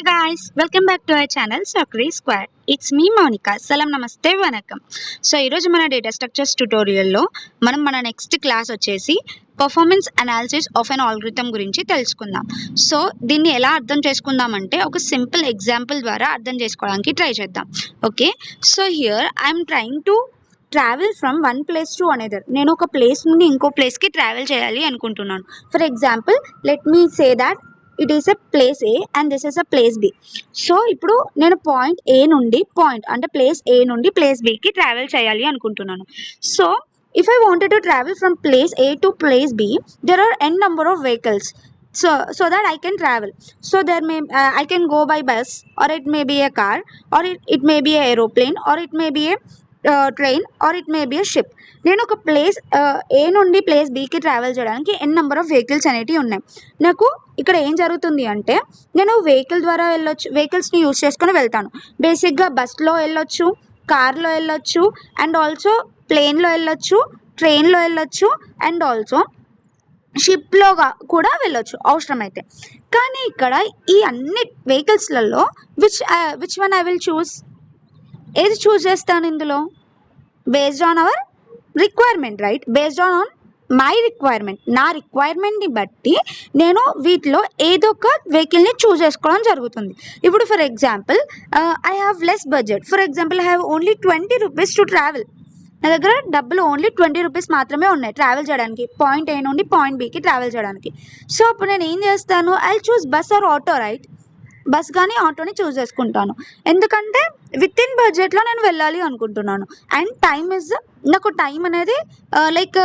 guys, welcome back to our channel Sakri Square. It's me Monica. Salam namaste vanakkam. So ee roju mana data structures tutorial lo mana next class వచ్చేసి performance analysis of an algorithm గురించి తెలుసుకుందాం. So దీన్ని ఎలా అర్థం చేసుకుందాం అంటే ఒక simple example ద్వారా అర్థం చేసుకోవడానికి ట్రై చేద్దాం. Okay, so here I'm trying to travel from one place to another. నేను ఒక ప్లేస్ నుండి ఇంకో ప్లేస్కి ట్రావెల్ చేయాలి అనుకుంటున్నాను. For example let me say that it is a place A and this is a place B. So ఇప్పుడు నేను point ఏ నుండి ప్లేస్ ఏ నుండి ప్లేస్ బికి ట్రావెల్ చేయాలి అనుకుంటున్నాను. So if I wanted to travel from place A to place B, there are n number of vehicles so that I can travel. So there may I can go by bus, or it may be a car, or it may be a aeroplane, or it may be a train, or it may be a ship. నేను ఒక place ఏ నుండి place బికి travel చేయడానికి ఎన్ number of vehicles అనేటివి ఉన్నాయి. నాకు ఇక్కడ ఏం జరుగుతుంది అంటే నేను వెహికల్ ద్వారా వెళ్ళొచ్చు, వెహికల్స్ని యూజ్ చేసుకొని వెళ్తాను. బేసిక్గా బస్లో వెళ్ళొచ్చు, కార్లో వెళ్ళొచ్చు, అండ్ ఆల్సో ప్లేన్లో వెళ్ళొచ్చు, ట్రైన్లో వెళ్ళొచ్చు, అండ్ ఆల్సో షిప్లో కూడా వెళ్ళొచ్చు అవసరమైతే. కానీ ఇక్కడ ఈ అన్ని వెహికల్స్లలో which one I will choose? ఏది చూస్ చేస్తాను ఇందులో? Based on our requirement, right? Based on my requirement, నా రిక్వైర్మెంట్ని బట్టి నేను వీటిలో ఏదో ఒక వెహికల్ని చూస్ చేసుకోవడం జరుగుతుంది. ఇప్పుడు for example I have less budget. For example I have only 20 rupees to travel. నా దగ్గర డబ్బులు ఓన్లీ 20 రూపీస్ మాత్రమే ఉన్నాయి ట్రావెల్ చేయడానికి, పాయింట్ ఏ నుండి పాయింట్ బికి ట్రావెల్ చేయడానికి. సో అప్పుడు నేను ఏం చేస్తాను? I choose bus or auto, right? Bus కానీ ఆటోని చూస్ చేసుకుంటాను. ఎందుకంటే విత్ ఇన్ బడ్జెట్లో నేను వెళ్ళాలి అనుకుంటున్నాను. అండ్ నాకు టైం అనేది లైక్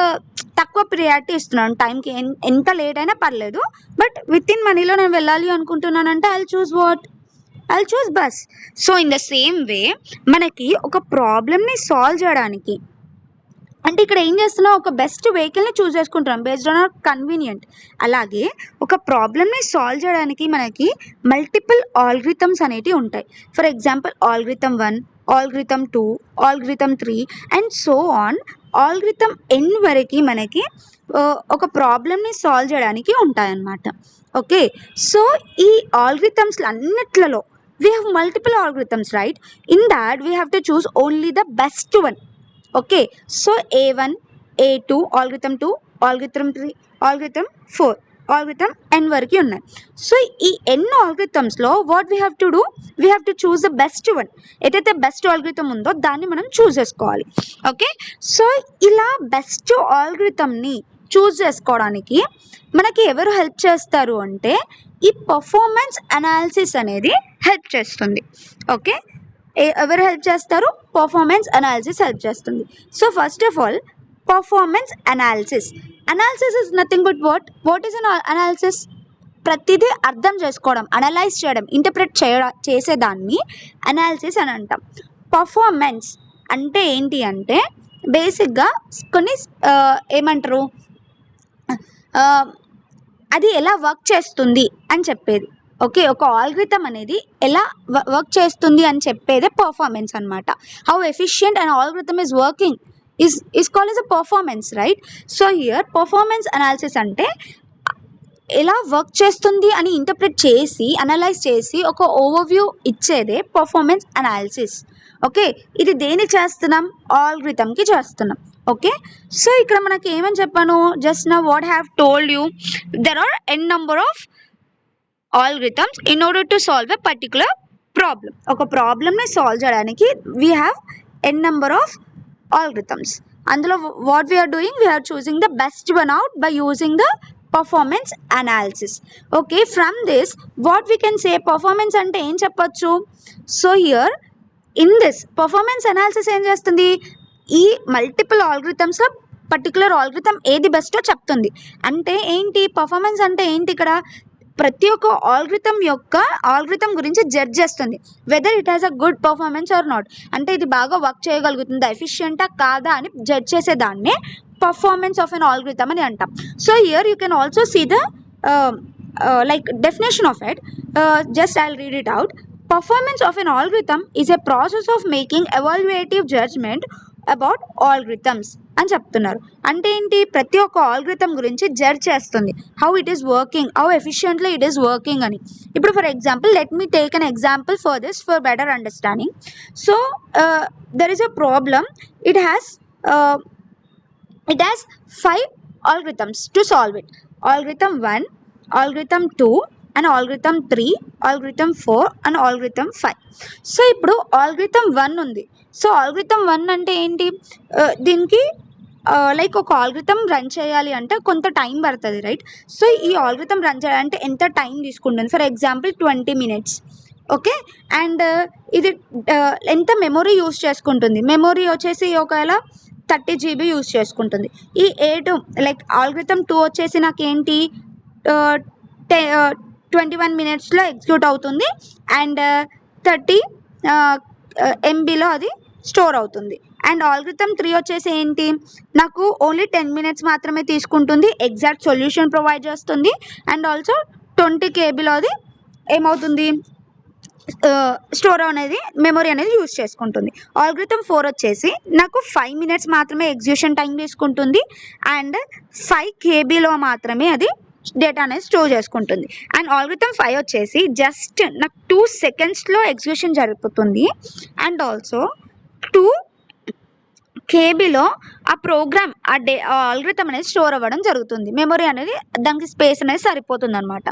తక్కువ ప్రియారిటీ ఇస్తున్నాను టైంకి. ఎంత లేట్ అయినా పర్లేదు, బట్ విత్ ఇన్ మనీలో నేను వెళ్ళాలి అనుకుంటున్నాను అంటే I choose bus. So in the same way మనకి ఒక ప్రాబ్లమ్ని సాల్వ్ చేయడానికి అంటే ఇక్కడ ఏం చేస్తున్నాం? ఒక బెస్ట్ వెహికల్ని చూస్ చేసుకుంటాం బేస్డ్ ఆన్ అవర్ కన్వీనియంట్. అలాగే ఒక ప్రాబ్లమ్ని సాల్వ్ చేయడానికి మనకి మల్టిపుల్ ఆల్గరిథమ్స్ అనేటివి ఉంటాయి. For example algorithm 1, algorithm 2, algorithm 3 and so on. Algorithm n వరకు మనకి ఒక ప్రాబ్లమ్ని సాల్వ్ చేయడానికి ఉంటాయన్నమాట. ఓకే, సో ఈ ఆల్గరిథమ్స్ అన్నిట్లలో we have multiple algorithms, right? In that we have to choose only the best one. Okay, so A1, A2, algorithm 2, algorithm 3, algorithm 4, algorithm n వరకు ఉన్నాయి. సో ఈ n ఆల్గరిథమ్స్లో what we have to do? We have to choose the best one. ఏదైతే best algorithm ఉందో దాన్ని మనం choose చేసుకోవాలి. Okay, so ఇలా బెస్ట్ ఆల్గరిథమ్ని చూస్ చేసుకోవడానికి మనకి ఎవరు హెల్ప్ చేస్తారు అంటే ఈ పర్ఫార్మెన్స్ అనాలిసిస్ అనేది హెల్ప్ చేస్తుంది. ఓకే, ఎవరు హెల్ప్ చేస్తారు? పర్ఫార్మెన్స్ అనాలిసిస్ హెల్ప్ చేస్తుంది. So first of all performance analysis is nothing but what is an analysis? ప్రతిదీ అర్థం చేసుకోవడం, అనలైజ్ చేయడం, ఇంటర్ప్రెట్ చేసేదాన్ని అనాలిసిస్ అని అంటాం. పర్ఫార్మెన్స్ అంటే ఏంటి అంటే బేసిక్గా కొన్ని ఏమంటారు, అది ఎలా వర్క్ చేస్తుంది అని చెప్పేది. ఓకే, ఒక ఆల్గరిథమ్ అనేది ఎలా వర్క్ చేస్తుంది అని చెప్పేదే పర్ఫార్మెన్స్ అనమాట. How efficient and algorithm is working is called as a performance, right? So here performance analysis అంటే ఎలా వర్క్ చేస్తుంది అని ఇంటర్ప్రెట్ చేసి, అనలైజ్ చేసి ఒక ఓవర్వ్యూ ఇచ్చేదే పర్ఫార్మెన్స్ అనాలిసిస్. ఓకే, ఇది దేనికి చేస్తున్నాం? ఆల్గరిథమ్కి చేస్తున్నాం. ఓకే, సో ఇక్కడ మనకి ఏమని చెప్పాను? Just now what have told you, there are n number of algorithms in order to solve a particular problem. ఒక ప్రాబ్లమ్ని సాల్వ్ చేయడానికి we have n number of algorithms. అందులో what we are doing, we are choosing the best one out by using the performance analysis. Okay, from this what we can say, performance అంటే ఏం చెప్పొచ్చు? So here in this performance analysis ఏం చేస్తుంది? ఈ multiple ఆల్గరిథమ్స్లో particular algorithm ఏది Bairstow చెప్తుంది. అంటే ఏంటి పర్ఫార్మెన్స్ అంటే ఏంటి? ఇక్కడ ప్రతి ఒక్క ఆల్గరిథమ్ గురించి జడ్జ్ చేస్తుంది whether it has a good performance or not. అంటే ఇది బాగా వర్క్ చేయగలుగుతుందా, ఎఫిషియంటా కాదా అని జడ్జ్ చేసేదాన్నే పర్ఫార్మెన్స్ ఆఫ్ ఎన్ ఆల్గరిథమ్ అని అంటాం. So here you can also see the like definition of it. Just I'll read it out. Performance of an algorithm is a process of making evaluative judgment about algorithms అని చెప్తున్నారు. అంటే ఏంటి, ప్రతి ఒక్క ఆల్గ్రిథమ్ గురించి judge చేస్తుంది, how it is working, how efficiently it is working అని. ఇప్పుడు for example let me take an example for this for better understanding. So there is a problem, it has 5 algorithms to solve it. Algorithm 1, algorithm 2 and algorithm 3, algorithm 4 and algorithm 5. So ఇప్పుడు algorithm 1 ఉంది. So algorithm 1 అంటే ఏంటి, దీనికి like ఒక algorithm run చేయాలి అంటే కొంత time పడుతుంది, రైట్? సో ఈ ఆల్గరిథం రన్ చేయాలంటే ఎంత టైం తీసుకుంటుంది, for example 20 minutes. Okay, and ఇది ఎంత మెమొరీ యూస్ చేసుకుంటుంది, మెమొరీ వచ్చేసి ఒకవేళ 30 GB యూస్ చేసుకుంటుంది. ఈ A2 లైక్ ఆల్గరిథం 2 వచ్చేసి నాకేంటి 21 minutesలో ఎగ్జిక్యూట్ అవుతుంది అండ్ 30 MBలో అది స్టోర్ అవుతుంది. అండ్ ఆల్గరిథం 3 వచ్చేసి ఏంటి, నాకు ఓన్లీ 10 minutes మాత్రమే తీసుకుంటుంది, ఎగ్జాక్ట్ సొల్యూషన్ ప్రొవైడ్ చేస్తుంది అండ్ ఆల్సో 20 KBలో అది ఏమవుతుంది, స్టోర్ అనేది మెమొరీ అనేది యూజ్ చేసుకుంటుంది. ఆల్గరిథం 4 వచ్చేసి నాకు 5 minutes మాత్రమే ఎగ్జిక్యూషన్ టైం తీసుకుంటుంది అండ్ 5 KBలో మాత్రమే అది డేటా అనేది స్టోర్ చేసుకుంటుంది. అండ్ ఆల్గరిథం 5 వచ్చేసి జస్ట్ నాకు 2 secondsలో ఎగ్జిక్యూషన్ జరుగుతుంది అండ్ ఆల్సో 2 KBలో ఆ ప్రోగ్రామ్ ఆ ఆల్గరిథం అనేది స్టోర్ అవ్వడం జరుగుతుంది. మెమొరీ అనేది దానికి స్పేస్ అనేది సరిపోతుంది అనమాట.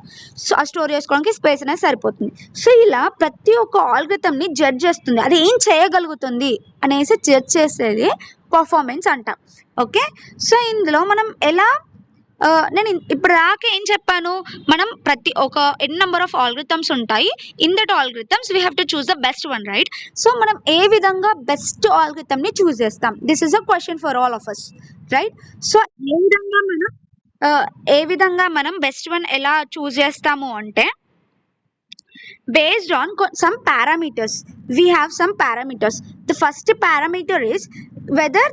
సో ఆ స్టోర్ చేసుకోవడానికి స్పేస్ అనేది సరిపోతుంది. సో ఇలా ప్రతి ఒక్క ఆల్గరిథంని జడ్జ్ చేస్తుంది, అది ఏం చేయగలుగుతుంది అనేసి జడ్జ్ చేసేది పర్ఫార్మెన్స్ అంటాం. ఓకే, సో ఇందులో మనం ఎలా నేను ఇప్పుడు దాకా ఏం చెప్పాను, మనం ప్రతి ఒక ఎన్ నెంబర్ ఆఫ్ ఆల్గరిథమ్స్ ఉంటాయి. In that algorithms we have to choose the best one, right? So మనం ఏ విధంగా బెస్ట్ ఆల్గరిథమ్ని చూస్ చేస్తాం, this is a question for all of us, right? So ఏ విధంగా మనం బెస్ట్ వన్ ఎలా చూస్ చేస్తాము అంటే based on some parameters. We have some parameters. The first parameter is whether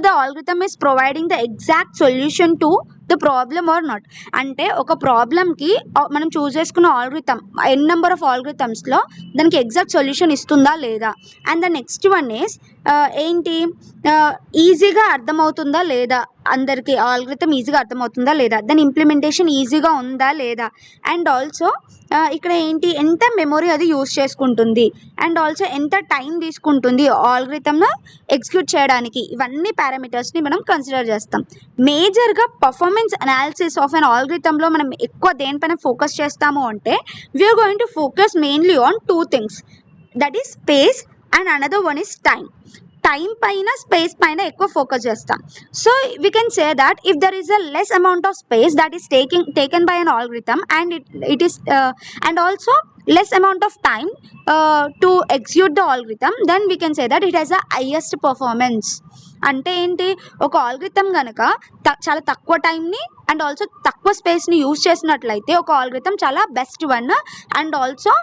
the algorithm is providing the exact solution to the problem or not. అంటే ఒక ప్రాబ్లంకి మనం చూస్ చేసుకున్న ఆల్గరిథం ఎన్ నెంబర్ ఆఫ్ ఆల్గరిథమ్స్లో దానికి exact solution ఇస్తుందా లేదా. And the next one is ఏంటి, ఈజీగా అర్థమవుతుందా లేదా, అందరికీ ఆల్గరిథం ఈజీగా అర్థమవుతుందా లేదా, దాని ఇంప్లిమెంటేషన్ ఈజీగా ఉందా లేదా. అండ్ ఆల్సో ఇక్కడ ఏంటి, ఎంత మెమొరీ అది యూస్ చేసుకుంటుంది అండ్ ఆల్సో ఎంత టైం తీసుకుంటుంది ఆల్గరిథంను ఎగ్జిక్యూట్ చేయడానికి. ఇవన్నీ పారామీటర్స్ని మనం కన్సిడర్ చేస్తాం. మేజర్గా పర్ఫార్మెన్స్ అనాలిసిస్ ఆఫ్ అన్ ఆల్గరిథంలో మనం ఎక్కువ దేనిపైన ఫోకస్ చేస్తాము అంటే we are going to focus mainly on 2 things, that is space and another one is time. Time పైన స్పేస్ పైన ఎక్కువ ఫోకస్ చేస్తాం. So we can say that if there is a less amount of space that is taken by an algorithm and it is and also less amount of time to execute the algorithm, then we can say that it has the highest performance. అంటే ఏంటి, ఒక algorithm కనుక చాలా తక్కువ టైంని and also తక్కువ స్పేస్ని use చేసినట్లయితే ఒక ఆల్గరిథం చాలా best one and also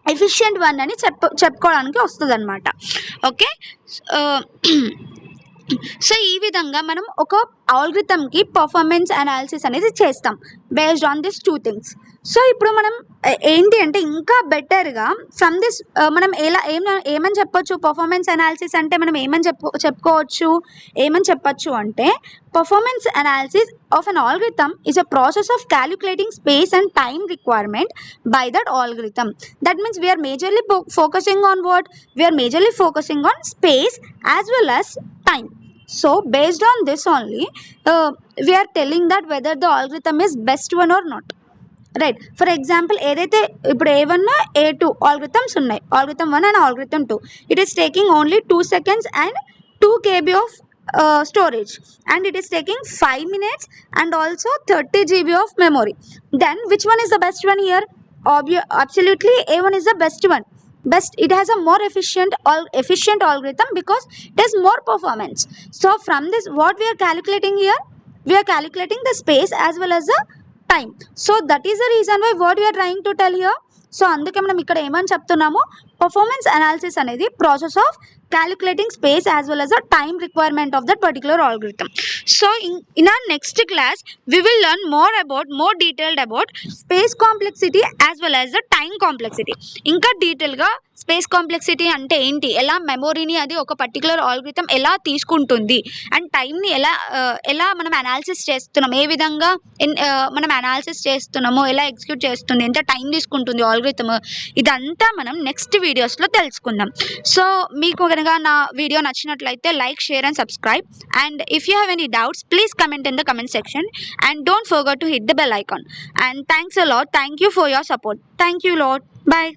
efficient one అని చెప్పుకోవడానికి వస్తుంది అనమాట. ఓకే, సో ఈ విధంగా మనం ఒక ఆల్గరిథంకి పర్ఫార్మెన్స్ అనాలిసిస్ అనేది చేస్తాం based on this 2 things. So ఇప్పుడు మనం ఏంటి అంటే ఇంకా బెటర్గా ఫ్రమ్ దిస్ మనం ఏమని చెప్పొచ్చు, పర్ఫార్మెన్స్ అనాలిసిస్ అంటే మనం ఏమని చెప్పొచ్చు అంటే performance analysis of an algorithm is a process of calculating space and time requirement by that algorithm. That means we are majorly focusing on what? We are majorly focusing on space as well as time. So based on this only we are telling that whether the algorithm is best one or not, right? For example, ఏదైతే ఇప్పుడు A1 A2 algorithms ఉన్నాయి, algorithm 1 and algorithm 2, it is taking only 2 seconds and 2 KB of storage and it is taking 5 minutes and also 30 GB of memory. Then which one is the best one here? Absolutely A1 is the best one. It has a more efficient algorithm because it has more performance. So from this what we are calculating here, we are calculating the space as well as the time. So that is the reason why what we are trying to tell here. So అందుకే మనం ఇక్కడ ఏమని చెప్తున్నాము, performance analysis అనేది process of calculating space as well as the time requirement of that particular algorithm. So in our next class we will learn more detailed about space complexity as well as the time complexity. ఇంకా detail గా space complexity అంటే ఏంటి, ఎలా మెమొరీని అది ఒక particular algorithm ఎలా తీసుకుంటుంది, and టైంని ఎలా మనం అనాలిసిస్ చేస్తున్నాం, ఏ విధంగా మనం అనాలిసిస్ చేస్తున్నామో, ఎలా ఎగ్జిక్యూట్ చేస్తుంది, ఎంత టైం తీసుకుంటుంది ఆల్గోరిథం, ఇదంతా మనం నెక్స్ట్ వీడియోస్లో తెలుసుకుందాం. సో మీకు కనుక నా వీడియో నచ్చినట్లయితే like, share and subscribe. And if you have any doubts, please comment in the comment section and don't forget to hit the bell icon. And thanks a lot. Thank you for your support. Thank you lot. Bye.